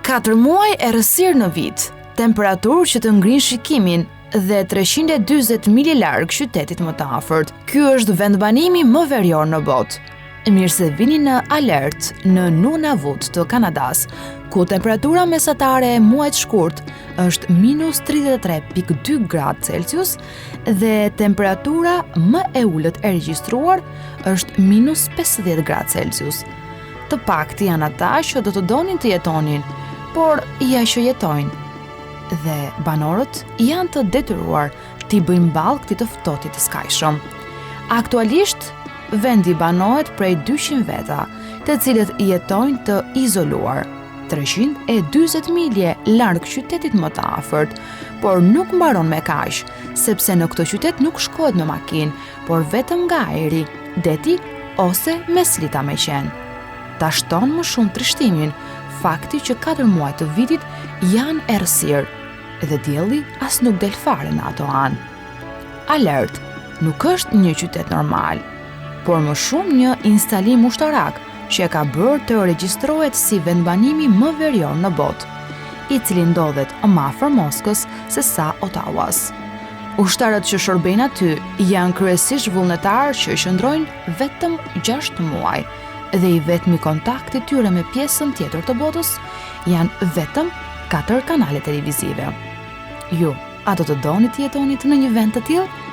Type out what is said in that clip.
4 muaj errësirë në vit, temperaturë që të ngrinë shikimin dhe 340 milje larg qytetit më të afërt. Ky është vendbanimi më verior në botë. Mirë se vini në alert në Nunavut të Kanadas, ku temperatura mesatare e muajit shkurt është -33.2 gradë Celsius dhe temperatura më e ulët e regjistruar është -50 gradë Celsius. Të pakti janë ata që do të donin të jetonin, por ja që jetojnë. Dhe banorët janë të detyruar t'i bëjnë ballë këtij të ftohtit të skajshëm. Aktualisht, vendi banohet prej 200 veta, të cilët jetojnë të izoluar, 340 milje larg qytetit më të afërt, por nuk mbaron me kaq, sepse në këtë qytet nuk shkohet me makinë, por vetëm nga ajri, deti ose me slita me qenë. Ta shton më shumë trishtimin fakti që 4 muaj të vitit janë errësirë dhe dielli as nuk del fare në ato anë. Alert nuk është një qytet normal, por më shumë një instalim ushtarak që e ka bërë të regjistrohet si vendbanimi më verior në botë, i cili ndodhet më afër Moskës se sa Ottawas. Ushtarët që shërbejnë aty janë kryesisht vullnetarë që qëndrojnë vetëm 6 muaj dhe i vetmi kontakti tyre me pjesën tjetër të botës janë vetëm 4 kanale televizive. Ju, a do të doni të jetoni në një vend të tillë?